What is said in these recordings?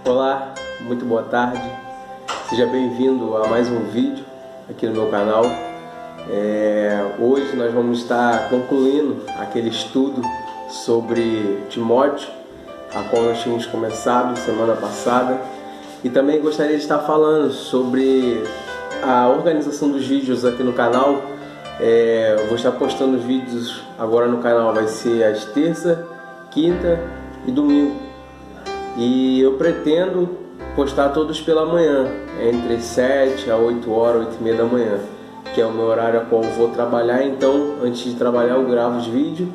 Olá, muito boa tarde, seja bem-vindo a mais um vídeo aqui no meu canal. Hoje nós vamos estar concluindo aquele estudo sobre Timóteo, a qual nós tínhamos começado semana passada, e também gostaria de estar falando sobre a organização dos vídeos aqui no canal. Eu vou estar postando os vídeos agora no canal, vai ser às terça, quinta e domingo. E eu pretendo postar todos pela manhã, entre 7 a 8 horas, 8 e meia da manhã, que é o meu horário a qual eu vou trabalhar. Então, antes de trabalhar, eu gravo os vídeos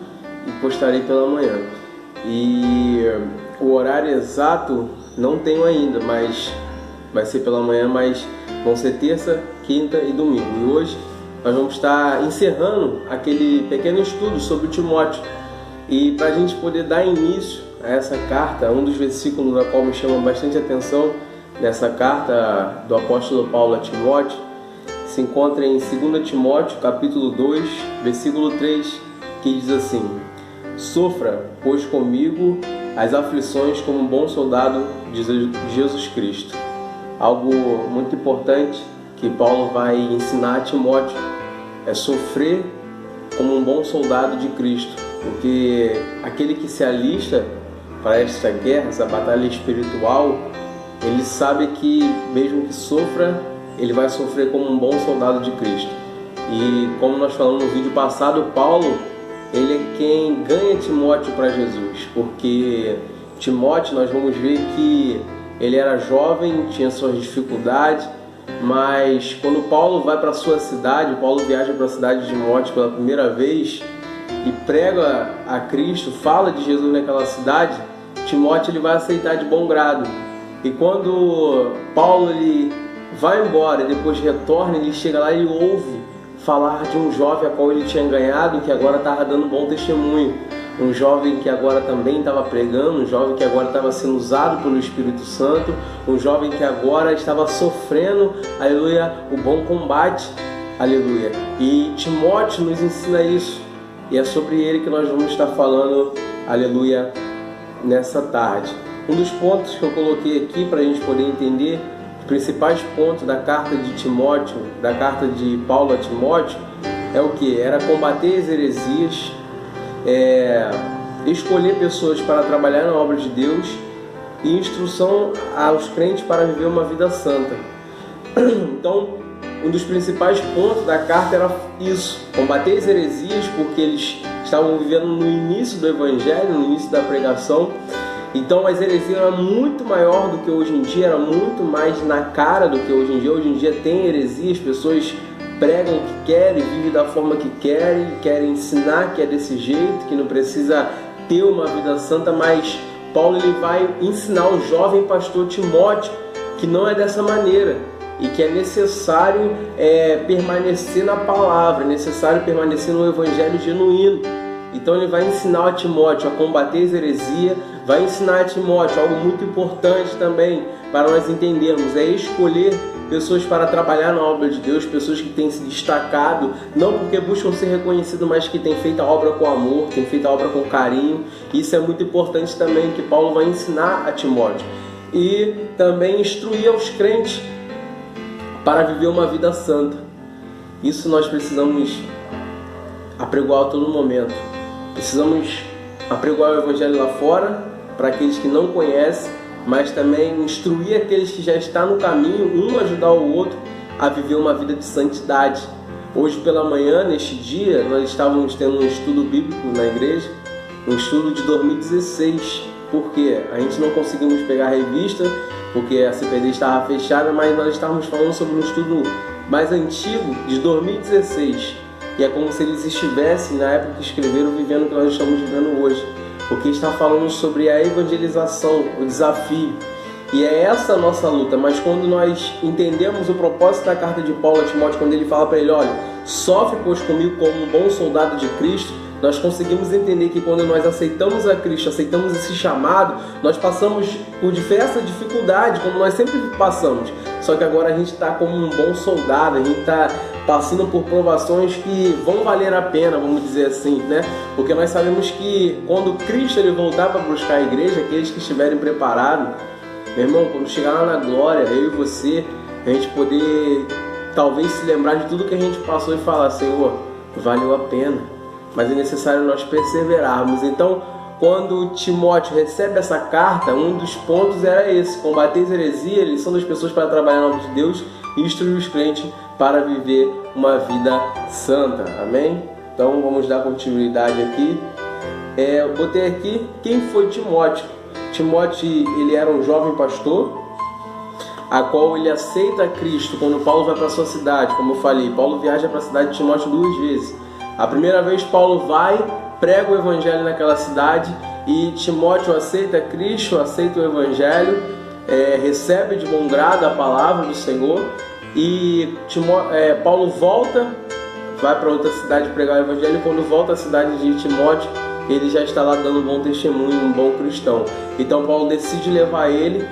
e postarei pela manhã. E o horário exato não tenho ainda, mas vai ser pela manhã, mas vão ser terça, quinta e domingo. E hoje nós vamos estar encerrando aquele pequeno estudo sobre Timóteo. E para a gente poder dar início a essa carta, um dos versículos da qual me chama bastante atenção nessa carta do apóstolo Paulo a Timóteo, se encontra em 2 Timóteo, capítulo 2, versículo 3, que diz assim: "Sofra, pois, comigo as aflições como um bom soldado de Jesus Cristo." Algo muito importante que Paulo vai ensinar a Timóteo é sofrer como um bom soldado de Cristo, porque aquele que se alista para esta guerra, essa batalha espiritual, ele sabe que mesmo que sofra, ele vai sofrer como um bom soldado de Cristo. E como nós falamos no vídeo passado, Paulo, ele é quem ganha Timóteo para Jesus, porque Timóteo, nós vamos ver que ele era jovem, tinha suas dificuldades, mas quando Paulo vai para a sua cidade, Paulo viaja para a cidade de Timóteo pela primeira vez e prega a Cristo, fala de Jesus naquela cidade, Timóteo ele vai aceitar de bom grado. E quando Paulo ele vai embora e depois retorna, ele chega lá e ouve falar de um jovem a qual ele tinha ganhado, que agora estava dando bom testemunho. Um jovem que agora também estava pregando, um jovem que agora estava sendo usado pelo Espírito Santo, um jovem que agora estava sofrendo, aleluia, o bom combate, aleluia. E Timóteo nos ensina isso, e é sobre ele que nós vamos estar falando, aleluia, nessa tarde. Um dos pontos que eu coloquei aqui para a gente poder entender os principais pontos da carta de Timóteo, da carta de Paulo a Timóteo, é o que? Era combater as heresias, escolher pessoas para trabalhar na obra de Deus e instrução aos crentes para viver uma vida santa. Então, um dos principais pontos da carta era isso, combater as heresias, porque eles estavam vivendo no início do evangelho, no início da pregação. Então as heresias eram muito maior do que hoje em dia, era muito mais na cara do que hoje em dia. Hoje em dia tem heresias, pessoas pregam o que querem, vivem da forma que querem ensinar que é desse jeito, que não precisa ter uma vida santa, mas Paulo ele vai ensinar o jovem pastor Timóteo que não é dessa maneira e que é necessário permanecer na palavra, é necessário permanecer no evangelho genuíno. Então ele vai ensinar a Timóteo a combater as heresias, vai ensinar a Timóteo algo muito importante também para nós entendermos, é escolher pessoas para trabalhar na obra de Deus, pessoas que têm se destacado, não porque buscam ser reconhecidos, mas que têm feito a obra com amor, têm feito a obra com carinho. Isso é muito importante também, que Paulo vai ensinar a Timóteo. E também instruir aos crentes para viver uma vida santa. Isso nós precisamos apregoar a todo momento. Precisamos apregoar o evangelho lá fora, para aqueles que não conhecem, mas também instruir aqueles que já estão no caminho, um ajudar o outro a viver uma vida de santidade. Hoje pela manhã, neste dia, nós estávamos tendo um estudo bíblico na igreja, um estudo de 2016, porque a gente não conseguimos pegar a revista, porque a CPD estava fechada, mas nós estávamos falando sobre um estudo mais antigo, de 2016, e é como se eles estivessem, na época que escreveram, vivendo o que nós estamos vivendo hoje, porque está falando sobre a evangelização, o desafio, e é essa a nossa luta. Mas quando nós entendemos o propósito da carta de Paulo a Timóteo, quando ele fala para ele, olha, sofre pois comigo como um bom soldado de Cristo, nós conseguimos entender que quando nós aceitamos a Cristo, aceitamos esse chamado, nós passamos por diversas dificuldades, como nós sempre passamos, só que agora a gente está como um bom soldado, a gente está passando por provações que vão valer a pena, vamos dizer assim, né? Porque nós sabemos que quando Cristo ele voltar para buscar a igreja, aqueles que estiverem preparados, Meu irmão, quando chegar lá na glória, eu e você, a gente poder talvez se lembrar de tudo que a gente passou e falar: Senhor, valeu a pena. Mas é necessário nós perseverarmos. Então, quando Timóteo recebe essa carta, um dos pontos era esse: combater a heresia, eles são das pessoas para trabalhar no nome de Deus e instruir os crentes para viver uma vida santa. Amém? Então vamos dar continuidade aqui. Eu botei aqui quem foi Timóteo. Timóteo, ele era um jovem pastor, a qual ele aceita Cristo quando Paulo vai para a sua cidade. Como eu falei, Paulo viaja para a cidade de Timóteo 2 vezes. A primeira vez Paulo vai, prega o evangelho naquela cidade e Timóteo aceita Cristo, aceita o evangelho, recebe de bom grado a palavra do Senhor e Paulo volta, vai para outra cidade pregar o evangelho, e quando volta à cidade de Timóteo, ele já está lá dando um bom testemunho, um bom cristão. Então Paulo decide levar ele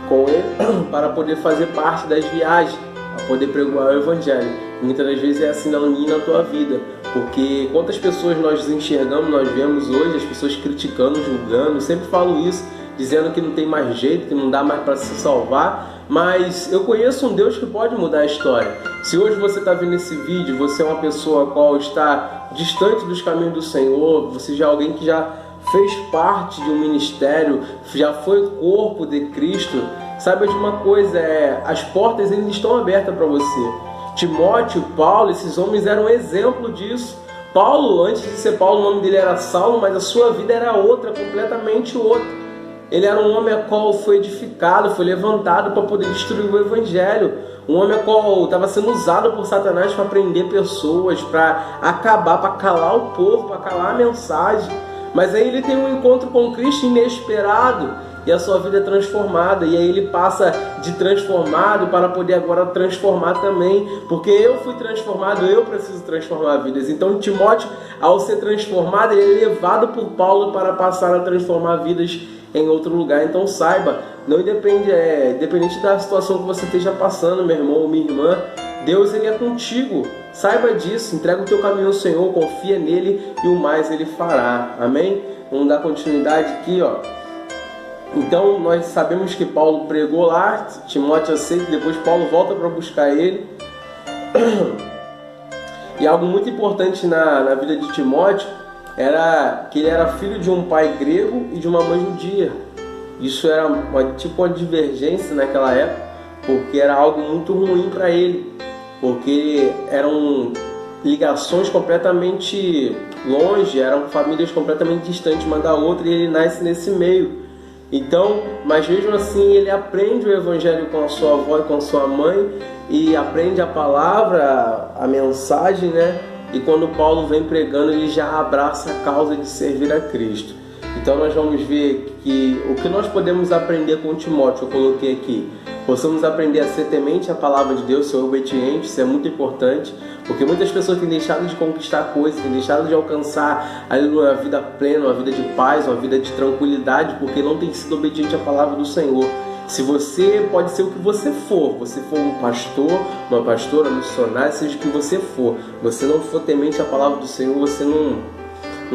com ele para poder fazer parte das viagens, para poder pregar o evangelho. Muitas das vezes é assim na minha e na tua vida, porque quantas pessoas nós enxergamos, nós vemos hoje, as pessoas criticando, julgando. Eu sempre falo isso, dizendo que não tem mais jeito, que não dá mais para se salvar, mas eu conheço um Deus que pode mudar a história. Se hoje você está vendo esse vídeo, você é uma pessoa a qual está distante dos caminhos do Senhor, você já é alguém que já fez parte de um ministério, já foi o corpo de Cristo, saiba de uma coisa, as portas ainda estão abertas para você. Timóteo, Paulo, esses homens eram um exemplo disso. Paulo, antes de ser Paulo, o nome dele era Saulo, mas a sua vida era outra, completamente outra. Ele era um homem a qual foi edificado, foi levantado para poder destruir o evangelho. Um homem a qual estava sendo usado por Satanás para prender pessoas, para acabar, para calar o povo, para calar a mensagem. Mas aí ele tem um encontro com Cristo inesperado e a sua vida é transformada. E aí ele passa de transformado para poder agora transformar também. Porque eu fui transformado, eu preciso transformar vidas. Então Timóteo, ao ser transformado, ele é levado por Paulo para passar a transformar vidas em outro lugar. Então saiba, não independente da situação que você esteja passando, meu irmão ou minha irmã, Deus ele é contigo. Saiba disso, entrega o teu caminho ao Senhor, confia nele e o mais ele fará. Amém? Vamos dar continuidade aqui, ó. Então nós sabemos que Paulo pregou lá, Timóteo aceita, depois Paulo volta para buscar ele. E algo muito importante na vida de Timóteo era que ele era filho de um pai grego e de uma mãe judia. Isso era uma divergência naquela época, porque era algo muito ruim para ele, porque eram ligações completamente longe, eram famílias completamente distantes uma da outra, e ele nasce nesse meio. Então, mas mesmo assim ele aprende o evangelho com a sua avó e com a sua mãe, e aprende a palavra, a mensagem, né? E quando Paulo vem pregando, ele já abraça a causa de servir a Cristo. Então nós vamos ver que o que nós podemos aprender com Timóteo, eu coloquei aqui. Possamos aprender a ser temente à palavra de Deus, ser obediente, isso é muito importante. Porque muitas pessoas têm deixado de conquistar coisas, têm deixado de alcançar uma vida plena, uma vida de paz, uma vida de tranquilidade, porque não tem sido obediente à palavra do Senhor. Se você pode ser o que você for um pastor, uma pastora, um missionário, seja o que você for, você não for temente à palavra do Senhor, você não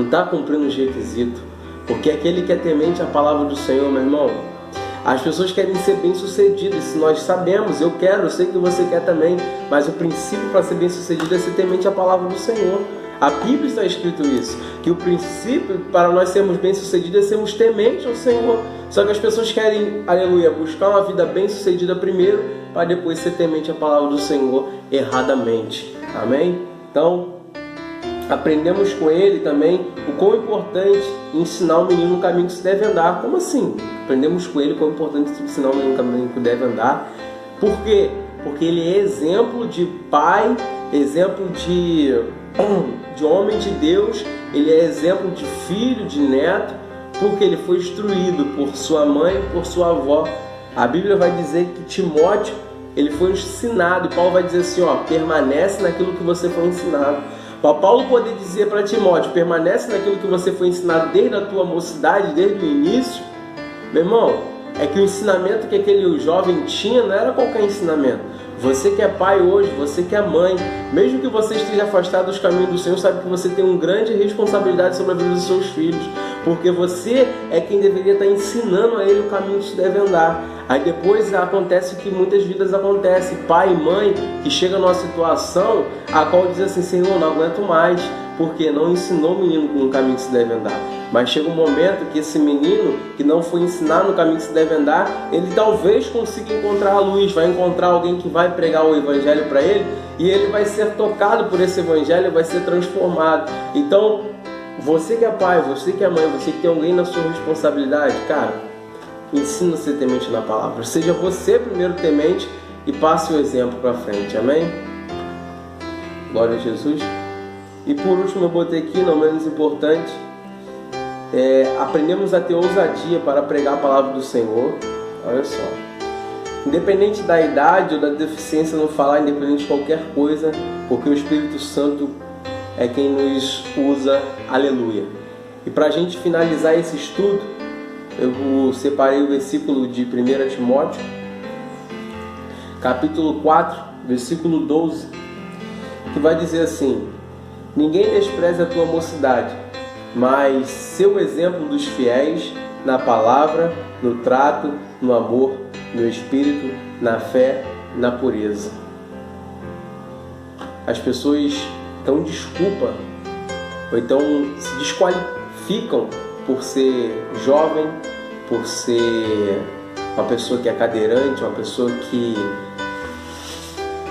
está cumprindo os requisitos. Porque aquele que é temente à palavra do Senhor, meu irmão, as pessoas querem ser bem-sucedidas, nós sabemos, eu sei que você quer também, mas o princípio para ser bem-sucedido é ser temente à palavra do Senhor. A Bíblia está escrito isso, que o princípio para nós sermos bem-sucedidos é sermos tementes ao Senhor. Só que as pessoas querem, aleluia, buscar uma vida bem-sucedida primeiro, para depois ser temente à palavra do Senhor erradamente. Amém? Então, aprendemos com ele também o quão importante ensinar o menino no caminho que se deve andar. Como assim? Aprendemos com ele o quão importante ensinar o menino no caminho que deve andar. Por quê? Porque ele é exemplo de pai, exemplo de homem de Deus, ele é exemplo de filho, de neto, porque ele foi instruído por sua mãe e por sua avó. A Bíblia vai dizer que Timóteo, ele foi ensinado, e Paulo vai dizer assim, permanece naquilo que você foi ensinado. Para Paulo poder dizer para Timóteo, permanece naquilo que você foi ensinado desde a tua mocidade, desde o início, meu irmão, é que o ensinamento que aquele jovem tinha não era qualquer ensinamento. Você que é pai hoje, você que é mãe, mesmo que você esteja afastado dos caminhos do Senhor, sabe que você tem uma grande responsabilidade sobre a vida dos seus filhos. porque você é quem deveria estar ensinando a ele o caminho que se deve andar. Aí depois acontece o que muitas vidas acontece, pai e mãe que chega numa situação a qual diz assim: Senhor, não aguento mais, porque não ensinou o menino no caminho que se deve andar. Mas chega um momento que esse menino que não foi ensinado no caminho que se deve andar, ele talvez consiga encontrar a luz, vai encontrar alguém que vai pregar o evangelho para ele, e ele vai ser tocado por esse evangelho, vai ser transformado. Então, você que é pai, você que é mãe, você que tem alguém na sua responsabilidade, cara, ensina a ser temente na palavra. Seja você primeiro temente e passe o exemplo para frente, amém? Glória a Jesus. E por último eu botei aqui, não menos importante, aprendemos a ter ousadia para pregar a palavra do Senhor. Olha só, independente da idade ou da deficiência no falar, independente de qualquer coisa, porque o Espírito Santo é quem nos usa, aleluia. E para a gente finalizar esse estudo, eu separei o versículo de 1 Timóteo, capítulo 4, versículo 12, que vai dizer assim: ninguém despreze a tua mocidade, mas seu exemplo dos fiéis na palavra, no trato, no amor, no espírito, na fé, na pureza. As pessoas dão desculpa, ou então se desqualificam por ser jovem, por ser uma pessoa que é cadeirante, uma pessoa que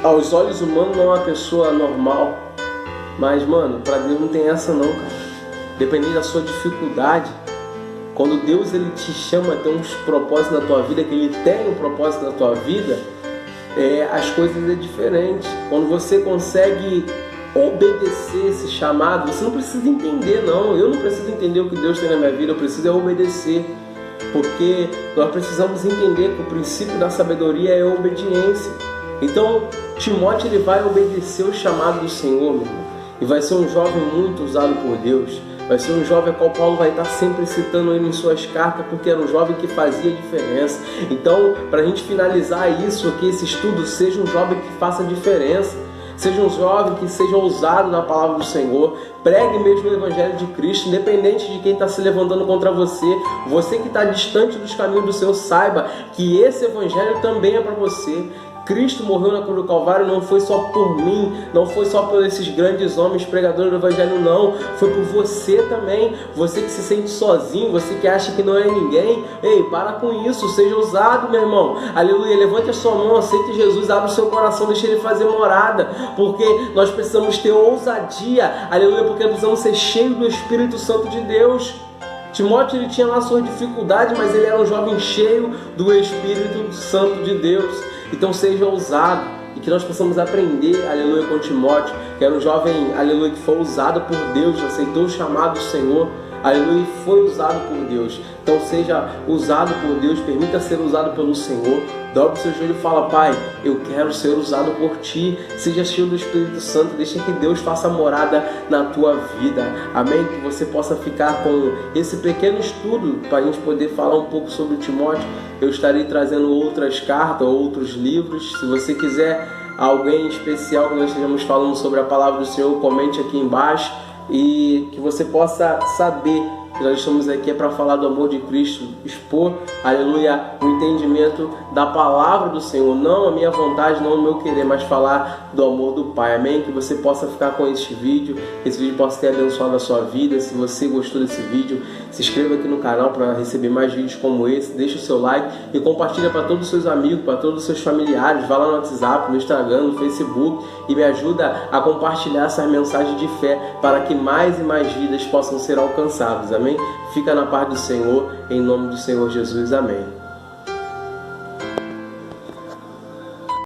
aos olhos humanos não é uma pessoa normal. Mas, mano, para Deus não tem essa não, cara. Dependendo da sua dificuldade, quando Deus ele te chama a ter uns propósitos na tua vida, que Ele tem um propósito na tua vida, as coisas é diferente. Quando você consegue obedecer esse chamado, você não precisa entender não. Eu não preciso entender o que Deus tem na minha vida, eu preciso obedecer. Porque nós precisamos entender que o princípio da sabedoria é a obediência. Então, Timóteo ele vai obedecer o chamado do Senhor, meu irmão. E vai ser um jovem muito usado por Deus. Vai ser um jovem a qual Paulo vai estar sempre citando ele em suas cartas, porque era um jovem que fazia diferença. Então, para a gente finalizar isso aqui, esse estudo, seja um jovem que faça diferença. Seja um jovem que seja ousado na palavra do Senhor. Pregue mesmo o Evangelho de Cristo, independente de quem está se levantando contra você. Você que está distante dos caminhos do Senhor, saiba que esse Evangelho também é para você. Cristo morreu na cruz do Calvário, não foi só por mim, não foi só por esses grandes homens pregadores do Evangelho, não. Foi por você também. Você que se sente sozinho, você que acha que não é ninguém. Ei, para com isso, seja ousado, meu irmão. Aleluia, levante a sua mão, aceite Jesus, abre o seu coração, deixe Ele fazer morada. Porque nós precisamos ter ousadia, aleluia, porque precisamos ser cheios do Espírito Santo de Deus. Timóteo ele tinha lá sua dificuldade, mas ele era um jovem cheio do Espírito Santo de Deus. Então seja ousado e que nós possamos aprender, aleluia, com Timóteo, que era um jovem, aleluia, que foi usado por Deus, aceitou o chamado do Senhor, aleluia, e foi usado por Deus. Então seja usado por Deus, permita ser usado pelo Senhor. Dobre o seu joelho e fala: Pai, eu quero ser usado por Ti. Seja cheio do Espírito Santo, deixa que Deus faça morada na tua vida. Amém? Que você possa ficar com esse pequeno estudo para a gente poder falar um pouco sobre Timóteo. Eu estarei trazendo outras cartas, outros livros. Se você quiser alguém especial que nós estejamos falando sobre a palavra do Senhor, comente aqui embaixo, e que você possa saber que nós estamos aqui para falar do amor de Cristo, expor, aleluia, o entendimento da palavra do Senhor, não a minha vontade, não o meu querer, mas falar do amor do Pai, amém? Que você possa ficar com este vídeo, que esse vídeo possa ter abençoado a sua vida. Se você gostou desse vídeo, se inscreva aqui no canal para receber mais vídeos como esse, deixa o seu like e compartilha para todos os seus amigos, para todos os seus familiares, vá lá no WhatsApp, no Instagram, no Facebook e me ajuda a compartilhar essas mensagens de fé para que mais e mais vidas possam ser alcançadas, amém? Fica na paz do Senhor, em nome do Senhor Jesus, amém.